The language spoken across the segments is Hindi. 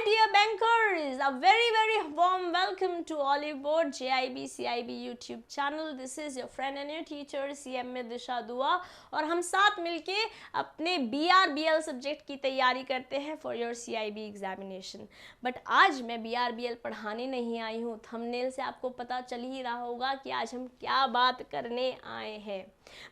dear bankers, a very warm welcome to Olive Board JIB CIB YouTube channel. This is your friend and your teacher CMA दिशा दुआ और हम साथ मिलके अपने BRBL सब्जेक्ट की तैयारी करते हैं for your CIB examination. But आज मैं BRBL पढ़ाने नहीं आई हूँ. थंबनेल से आपको पता चल ही रहा होगा कि आज हम क्या बात करने आए हैं.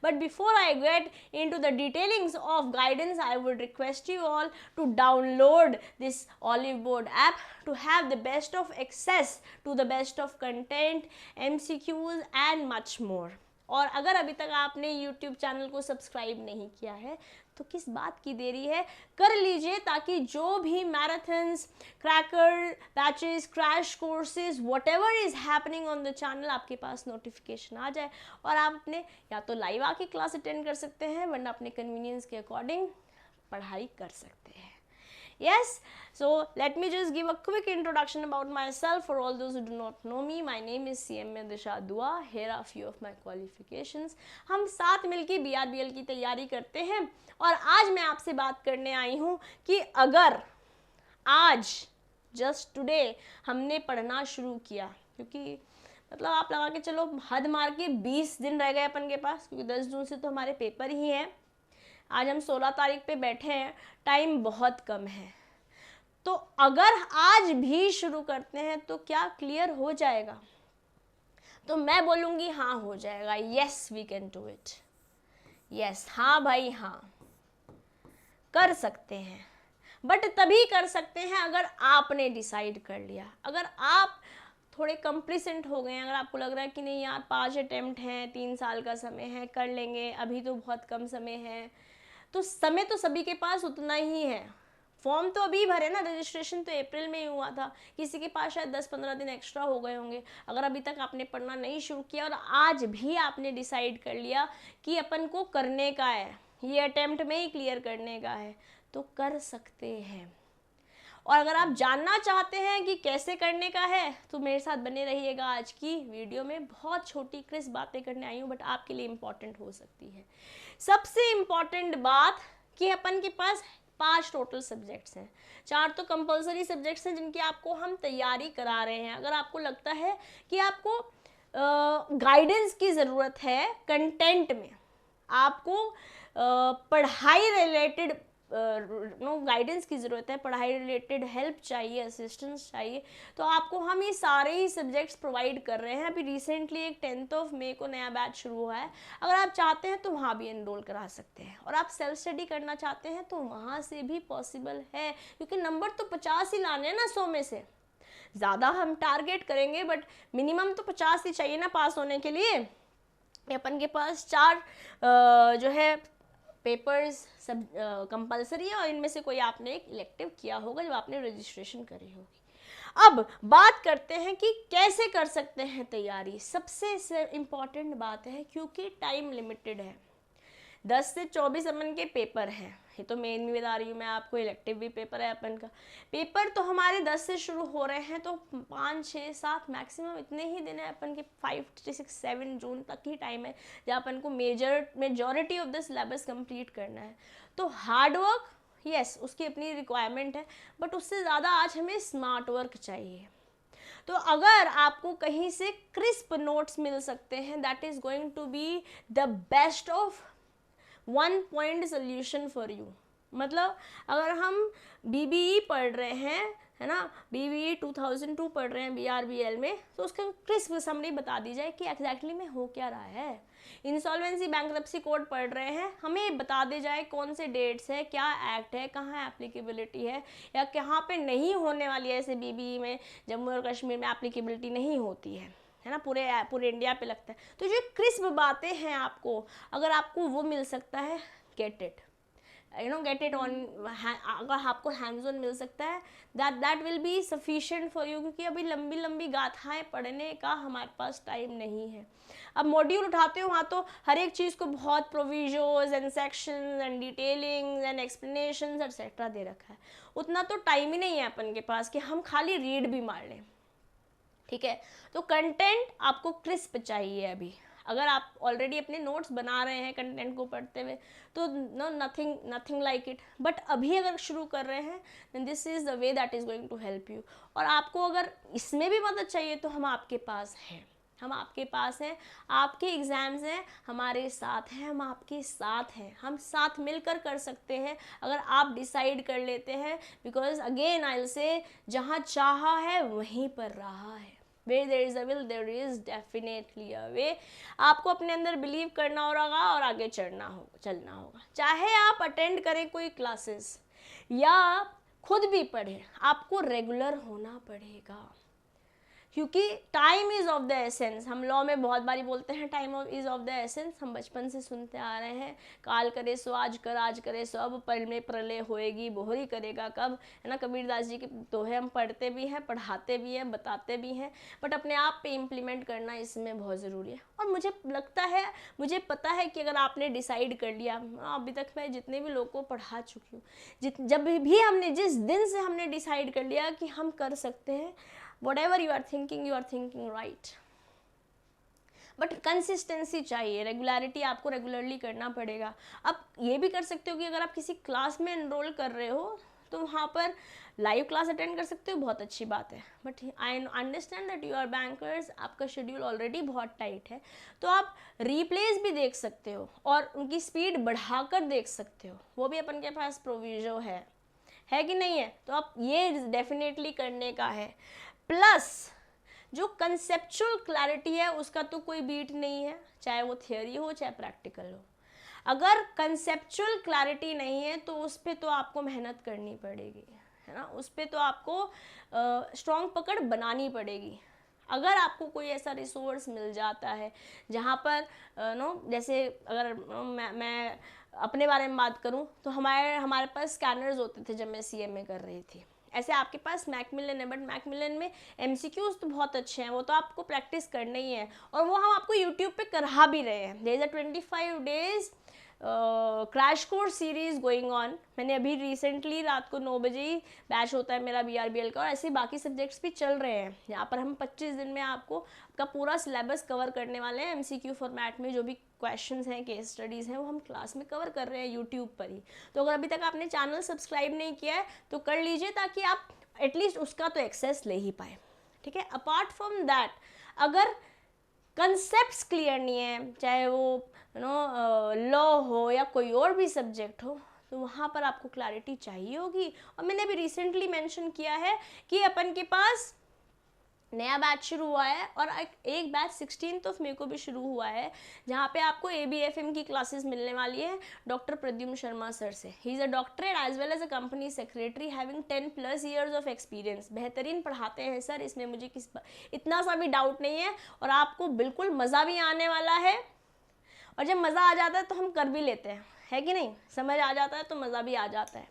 But before I get into the detailings of guidance, I would request you all to download this Olive Board app to have the best of access to the best of content, MCQs and much more. और अगर अभी तक आपने YouTube चैनल को सब्सक्राइब नहीं किया है तो किस बात की देरी है, कर लीजिए ताकि जो भी marathons, cracker batches, crash courses, whatever is happening on the channel आपके पास नोटिफिकेशन आ जाए और आप अपने या तो लाइव आके क्लास अटेंड कर सकते हैं वरना अपने कन्वीनियंस के अकॉर्डिंग पढ़ाई कर सकते हैं. Yes, so let me just give a quick introduction about myself for all those who do not know me. My name is CMA दिशा दुआ. Here are a few of my qualifications. हम साथ मिलके BRBL की तैयारी करते हैं और आज मैं आपसे बात करने आई हूँ कि अगर आज just today हमने पढ़ना शुरू किया, क्योंकि मतलब आप लगा के चलो हद मार के 20 दिन रह गए अपन के पास, क्योंकि 10 जून से तो हमारे पेपर ही हैं. आज हम 16 तारीख पे बैठे हैं, टाइम बहुत कम है. तो अगर आज भी शुरू करते हैं तो क्या क्लियर हो जाएगा? तो मैं बोलूँगी हाँ हो जाएगा. Yes we can do it. Yes, हाँ भाई हाँ, कर सकते हैं. बट तभी कर सकते हैं अगर आपने डिसाइड कर लिया. अगर आप थोड़े कंप्लीसेंट हो गए, अगर आपको लग रहा है कि नहीं यार 5 अटेम्प्ट हैं, 3 साल का समय है, कर लेंगे, अभी तो बहुत कम समय है, तो समय तो सभी के पास उतना ही है. फॉर्म तो अभी भरे ना, रजिस्ट्रेशन तो अप्रैल में ही हुआ था, किसी के पास शायद 10-15 दिन एक्स्ट्रा हो गए होंगे. अगर अभी तक आपने पढ़ना नहीं शुरू किया और आज भी आपने डिसाइड कर लिया कि अपन को करने का है, ये अटेम्प्ट में ही क्लियर करने का है, तो कर सकते हैं. और अगर आप जानना चाहते हैं कि कैसे करने का है तो मेरे साथ बने रहिएगा. आज की वीडियो में बहुत छोटी क्रिस्प बातें करने आई हूँ बट आपके लिए इम्पॉर्टेंट हो सकती है. सबसे इम्पॉर्टेंट बात कि अपन के पास 5 टोटल सब्जेक्ट्स हैं. 4 तो कंपलसरी सब्जेक्ट्स हैं जिनकी आपको हम तैयारी करा रहे हैं. अगर आपको लगता है कि आपको गाइडेंस की ज़रूरत है कंटेंट में, आपको पढ़ाई रिलेटेड गाइडेंस की ज़रूरत है, पढ़ाई रिलेटेड हेल्प चाहिए, असिस्टेंस चाहिए, तो आपको हम ये सारे ही सब्जेक्ट्स प्रोवाइड कर रहे हैं. अभी रिसेंटली एक 10 मई को नया बैच शुरू हुआ है. अगर आप चाहते हैं तो वहाँ भी एनरोल करा सकते हैं. और आप सेल्फ स्टडी करना चाहते हैं तो वहाँ से भी पॉसिबल है, क्योंकि नंबर तो 50 ही लाने हैं ना 100 में से. ज़्यादा हम टारगेट करेंगे बट मिनिमम तो 50 ही चाहिए ना पास होने के लिए. अपन के पास 4 जो है पेपर्स सब कंपलसरी है और इनमें से कोई आपने एक इलेक्टिव किया होगा जब आपने रजिस्ट्रेशन करी होगी. अब बात करते हैं कि कैसे कर सकते हैं तैयारी. सबसे इम्पॉर्टेंट बात है, क्योंकि टाइम लिमिटेड है, 10 से 24 अपन के पेपर हैं. ये तो मेन भी बता रही हूँ मैं आपको, इलेक्टिव भी पेपर है अपन का. पेपर तो हमारे 10 से शुरू हो रहे हैं, तो 5, 6, 7 मैक्सिमम इतने ही दिन है अपन के. 5, 6, 7 जून तक ही टाइम है जहाँ अपन को majority of the syllabus complete करना है. तो हार्ड वर्क यस, उसकी अपनी रिक्वायरमेंट है, बट उससे ज़्यादा आज हमें स्मार्ट वर्क चाहिए. तो अगर आपको कहीं से क्रिस्प नोट्स मिल सकते हैं, that is going to be the best of 1 point solution for you. मतलब अगर हम BBE पढ़ रहे हैं, है ना, BBE 2002 पढ़ रहे हैं BRBL में, तो उसका क्रिस्प समरी बता दी जाए कि एग्जैक्टली में हो क्या रहा है. इंसॉल्वेंसी बैंक्रप्सी कोड पढ़ रहे हैं, हमें बता दे जाए कौन से डेट्स है, क्या एक्ट है, कहाँ एप्लीकेबिलिटी है या कहाँ पे नहीं होने वाली है. ऐसे BBE में जम्मू और कश्मीर में एप्लीकेबिलिटी नहीं होती है ना, पूरे इंडिया पे लगता है. तो जो क्रिस्प बातें हैं आपको, अगर आपको वो मिल सकता है, get it, get it on. अगर आपको हैंड्स ऑन मिल सकता है, that will be sufficient for you, क्योंकि अभी लंबी लंबी गाथाएं पढ़ने का हमारे पास टाइम नहीं है. अब मॉड्यूल उठाते हो वहाँ तो हर एक चीज़ को बहुत provisos and sections and detailings and explanations etcetera दे रखा है. उतना तो टाइम ही नहीं है अपन के पास कि हम खाली रीड भी मार लें. ठीक है, तो कंटेंट आपको क्रिस्प चाहिए. अभी अगर आप ऑलरेडी अपने नोट्स बना रहे हैं कंटेंट को पढ़ते हुए तो no nothing like it, but अभी अगर शुरू कर रहे हैं then this is the way that is going to help you. और आपको अगर इसमें भी मदद चाहिए तो हम आपके पास हैं, हम आपके पास हैं, आपके एग्ज़ाम्स हैं, हमारे साथ हैं, हम आपके साथ हैं, हम साथ मिलकर कर सकते हैं अगर आप डिसाइड कर लेते हैं। Because again I will say, जहाँ चाहा है वहीं पर रहा है। Where there is a will, there is definitely a way। आपको अपने अंदर बिलीव करना होगा और आगे चलना होगा। चाहे आप अटेंड करें कोई क्लासेस या खुद भी पढ़ें, आपको रेगुलर होना पड़ेगा, क्योंकि time is of the essence. हम लॉ में बहुत बारी बोलते हैं time is of the essence, हम बचपन से सुनते आ रहे हैं, काल करे सो आज कर, आज करे सो अब, पल में प्रलय होएगी बोहरी करेगा कब, है ना। कबीरदास जी के दोहे हम पढ़ते भी हैं, पढ़ाते भी हैं, बताते भी हैं, बट अपने आप पे इम्प्लीमेंट करना इसमें बहुत ज़रूरी है। और मुझे लगता है, मुझे पता है कि अगर आपने डिसाइड कर लिया, अभी तक मैं जितने भी लोगों को पढ़ा चुकी हूँ, जब भी हमने, जिस दिन से हमने डिसाइड कर लिया कि हम कर सकते हैं, whatever you are thinking right, but consistency चाहिए, रेगुलरिटी, आपको रेगुलरली करना पड़ेगा। अब ये भी कर सकते हो कि अगर आप किसी क्लास में एनरोल कर रहे हो तो वहाँ पर लाइव क्लास अटेंड कर सकते हो, बहुत अच्छी बात है, but I understand that you are bankers, आपका शेड्यूल ऑलरेडी बहुत टाइट है, तो आप रीप्लेस भी देख सकते हो और उनकी स्पीड बढ़ाकर देख सकते हो, वो भी अपन के पास प्रोविजो है कि नहीं है, तो आप ये डेफिनेटली करने का है। प्लस जो कंसेप्चुअल क्लैरिटी है उसका तो कोई बीट नहीं है, चाहे वो थियोरी हो चाहे प्रैक्टिकल हो। अगर कंसेप्चुअल क्लैरिटी नहीं है तो उस पर तो आपको मेहनत करनी पड़ेगी, है ना, उस पर तो आपको स्ट्रॉन्ग पकड़ बनानी पड़ेगी। अगर आपको कोई ऐसा रिसोर्स मिल जाता है जहाँ पर जैसे अगर मैं अपने बारे में बात करूँ तो हमारे पास स्कैनर्स होते थे जब मैं CMA कर रही थी। ऐसे आपके पास मैकमिलन है, बट मैकमिलन में MCQs तो बहुत अच्छे हैं, वो तो आपको प्रैक्टिस करना ही है, और वो हम आपको यूट्यूब पे करा भी रहे हैं। There is a 25 days crash course series going on. मैंने अभी रिसेंटली रात को 9 बजे ही बैच होता है मेरा BRBL का, और ऐसे बाकी सब्जेक्ट्स भी चल रहे हैं। यहाँ पर हम 25 दिन में आपको का पूरा सिलेबस कवर करने वाले हैं। MCQ फॉर्मेट में जो भी क्वेश्चंस हैं, केस स्टडीज़ हैं, वो हम क्लास में कवर कर रहे हैं यूट्यूब पर ही। तो अगर अभी तक आपने चैनल सब्सक्राइब नहीं किया है तो कर लीजिए, ताकि आप एटलीस्ट उसका तो एक्सेस ले ही पाए, ठीक है। अपार्ट फ्रॉम दैट, अगर कंसेप्ट्स क्लियर नहीं है, चाहे वो लॉ हो या कोई और भी सब्जेक्ट हो, तो वहाँ पर आपको क्लैरिटी चाहिए होगी। और मैंने अभी रिसेंटली मेंशन किया है कि अपन के पास नया बैच शुरू हुआ है, और एक बैच 16 मई को भी शुरू हुआ है, जहाँ पे आपको ABFM की क्लासेस मिलने वाली है डॉक्टर प्रद्युम्न शर्मा सर से। He is a doctorate as well as a company secretary having 10+ years of experience. बेहतरीन पढ़ाते हैं सर, इसमें मुझे इतना सा भी डाउट नहीं है, और आपको बिल्कुल मज़ा भी आने वाला है। और जब मज़ा आ जाता है तो हम कर भी लेते हैं, है कि नहीं, समझ आ जाता है तो मज़ा भी आ जाता है,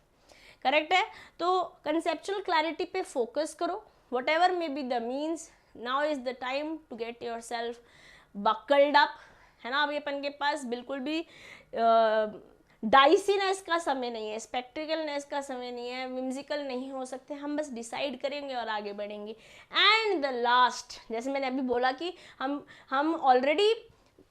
करेक्ट है। तो कंसेप्चुअल क्लैरिटी पे फोकस करो, whatever may be the means, now is the time to get yourself buckled up, है ना। अभी अपन के पास बिल्कुल भी डाइसीनेस का समय नहीं है, स्पेक्टिकलनेस का समय नहीं है, विम्सिकल नहीं हो सकते, हम बस डिसाइड करेंगे और आगे बढ़ेंगे। एंड द लास्ट, जैसे मैंने अभी बोला कि हम ऑलरेडी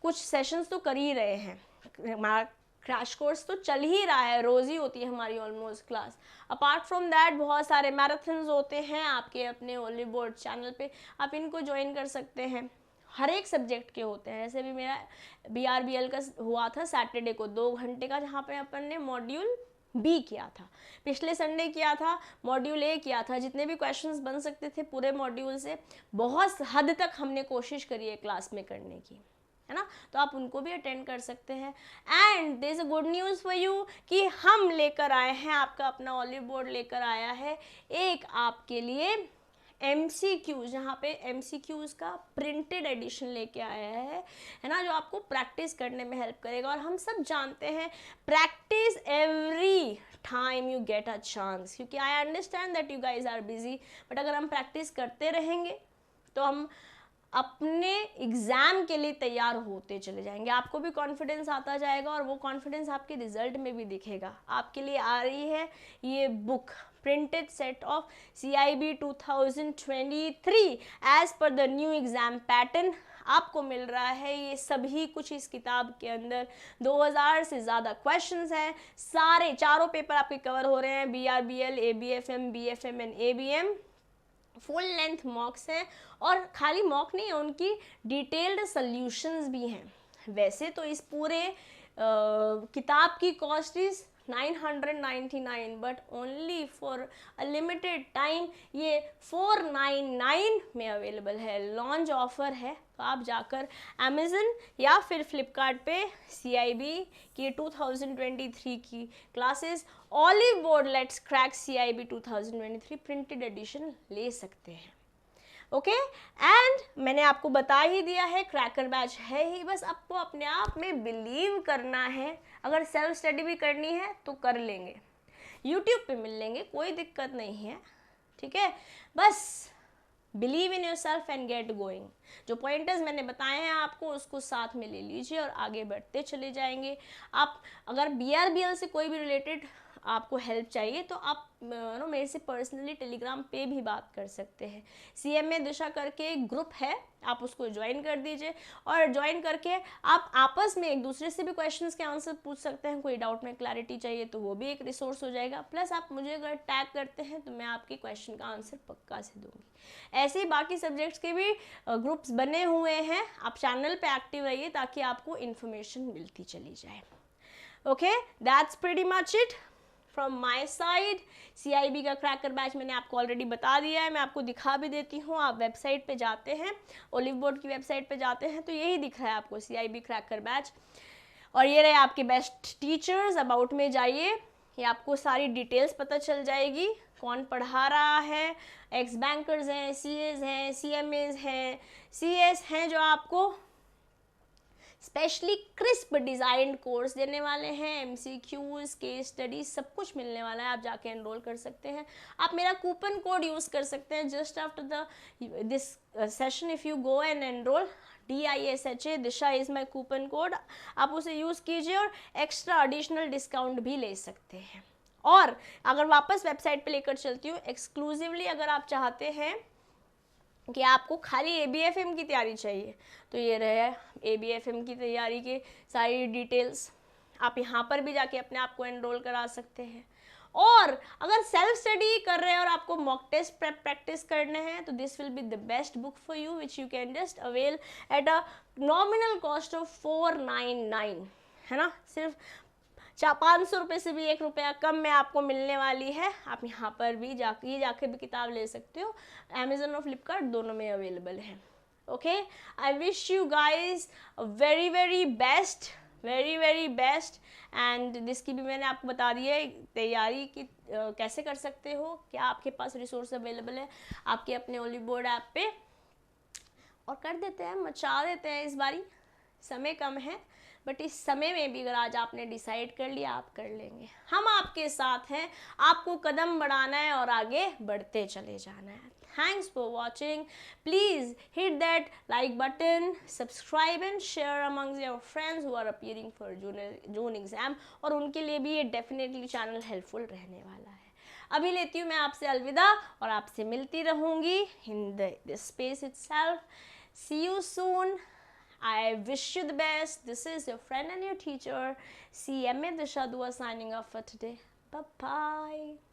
कुछ सेशंस तो कर ही रहे हैं, हमारा क्रैश कोर्स तो चल ही रहा है, रोज़ ही होती है हमारी almost class. Apart from that बहुत सारे मैराथन्स होते हैं आपके अपने ओली बोर्ड चैनल पे, आप इनको ज्वाइन कर सकते हैं, हर एक सब्जेक्ट के होते हैं। जैसे भी मेरा BRBL का हुआ था सैटरडे को 2 घंटे का, जहाँ पे अपन ने मॉड्यूल B किया था, पिछले संडे किया था मॉड्यूल A किया था। जितने भी क्वेश्चंस बन सकते थे पूरे मॉड्यूल से बहुत हद तक हमने कोशिश करी है क्लास में करने की, है ना, तो आप उनको भी अटेंड कर सकते हैं। And there is a good news for you कि हम लेकर आए हैं, आपका अपना ओलिव बोर्ड लेकर आया है एक आपके लिए MCQs, जहाँ पे MCQs का प्रिंटेड एडिशन लेके आया है ना, जो आपको प्रैक्टिस करने में हेल्प करेगा। और हम सब जानते हैं practice every time you get a chance, क्योंकि I understand that you guys are busy, but अगर हम प्रैक्टिस करते रहेंगे तो हम अपने एग्ज़ाम के लिए तैयार होते चले जाएंगे, आपको भी कॉन्फिडेंस आता जाएगा, और वो कॉन्फिडेंस आपके रिजल्ट में भी दिखेगा। आपके लिए आ रही है ये book, printed set of CIB 2023 as per the new exam pattern. आपको मिल रहा है ये सभी कुछ इस किताब के अंदर। 2000 से ज़्यादा क्वेश्चंस हैं, सारे चारों पेपर आपके कवर हो रहे हैं, BRBL, ABFM, BFM and ABM। Full length मॉक्स हैं और खाली मॉक नहीं है, उनकी डिटेल्ड सॉल्यूशंस भी हैं। वैसे तो इस पूरे किताब की cost is 999, but only for a limited time ये 499 में अवेलेबल है। लॉन्च ऑफर है, तो आप जाकर अमेज़न या फिर फ्लिपकार्ट पे CIB की 2023 की classes Oliveboard let's crack CIB 2023 printed edition ले सकते हैं। ओके एंड मैंने आपको बता ही दिया है क्रैकर बैच है ही, बस आपको अपने आप में बिलीव करना है। अगर सेल्फ स्टडी भी करनी है तो कर लेंगे, यूट्यूब पे मिल लेंगे, कोई दिक्कत नहीं है, ठीक है। बस believe in your self and get going. जो पॉइंटर्स मैंने बताए हैं आपको उसको साथ में ले लीजिए और आगे बढ़ते चले जाएंगे। आप अगर BRBL से कोई भी रिलेटेड आपको हेल्प चाहिए तो आप मेरे से पर्सनली टेलीग्राम पे भी बात कर सकते हैं। CMA दिशा करके एक ग्रुप है, आप उसको ज्वाइन कर दीजिए और ज्वाइन करके आप आपस में एक दूसरे से भी क्वेश्चंस के आंसर पूछ सकते हैं। कोई डाउट में क्लैरिटी चाहिए तो वो भी एक रिसोर्स हो जाएगा। प्लस आप मुझे अगर टैग करते हैं तो मैं आपके क्वेश्चन का आंसर पक्का से दूंगी। ऐसे ही बाकी सब्जेक्ट्स के भी ग्रुप्स बने हुए हैं, आप चैनल पे एक्टिव रहिए ताकि आपको इन्फॉर्मेशन मिलती चली जाए। Okay, that's pretty much it from my side. CIB का क्रैकर बैच मैंने आपको ऑलरेडी बता दिया है, मैं आपको दिखा भी देती हूँ। आप वेबसाइट पे जाते हैं, ओलिव बोर्ड की वेबसाइट पे जाते हैं तो यही दिख रहा है आपको CIB क्रैकर बैच। और ये रहे आपके बेस्ट टीचर्स, अबाउट में जाइए, ये आपको सारी डिटेल्स पता चल जाएगी, कौन पढ़ा रहा है। एक्स बैंकर्स हैं, CAs हैं, CMAs हैं, CS हैं जो आपको स्पेशली क्रिस्प डिज़ाइंड कोर्स देने वाले हैं। MCQs, केस स्टडीज सब कुछ मिलने वाला है, आप जाके एनरोल कर सकते हैं। आप मेरा कूपन कोड यूज़ कर सकते हैं just after this session. If you go and enrol DISHA, Disha is my coupon code, आप उसे यूज़ कीजिए और एक्स्ट्रा एडिशनल डिस्काउंट भी ले सकते हैं। और अगर वापस वेबसाइट पे लेकर चलती हूँ, एक्सक्लूसिवली अगर आप चाहते हैं कि आपको खाली ABFM की तैयारी चाहिए तो ये रहे ABFM की तैयारी के सारी डिटेल्स, आप यहाँ पर भी जाके अपने आप को एनरोल करा सकते हैं। और अगर सेल्फ स्टडी कर रहे हैं और आपको मॉक टेस्ट प्रैक्टिस करने हैं तो this will be the best book for you which you can just avail at a nominal cost of 499, है ना। सिर्फ 500 रुपये से भी 1 रुपया कम में आपको मिलने वाली है। आप यहाँ पर भी जाके भी किताब ले सकते हो, अमेजन और फ्लिपकार्ट दोनों में अवेलेबल है। Okay, I wish you guys very very best, very best. And जिसकी भी मैंने आपको बता दी है तैयारी की कैसे कर सकते हो, क्या आपके पास रिसोर्स अवेलेबल है आपके अपने ओलिव बोर्ड ऐप पे, और कर देते हैं, मचा देते हैं। इस बारी समय कम है बट इस समय में भी अगर आज आपने डिसाइड कर लिया आप कर लेंगे। हम आपके साथ हैं, आपको कदम बढ़ाना है और आगे बढ़ते चले जाना है। Thanks for watching. Please hit that like button, subscribe and share amongst your friends who are appearing for June exam, और उनके लिए भी ये definitely channel helpful रहने वाला है। अभी लेती हूँ मैं आपसे अलविदा और आपसे मिलती रहूँगी in this space itself. See you soon. I wish you the best. This is your friend and your teacher, CMA Disha Dua, signing off for today. Bye-bye.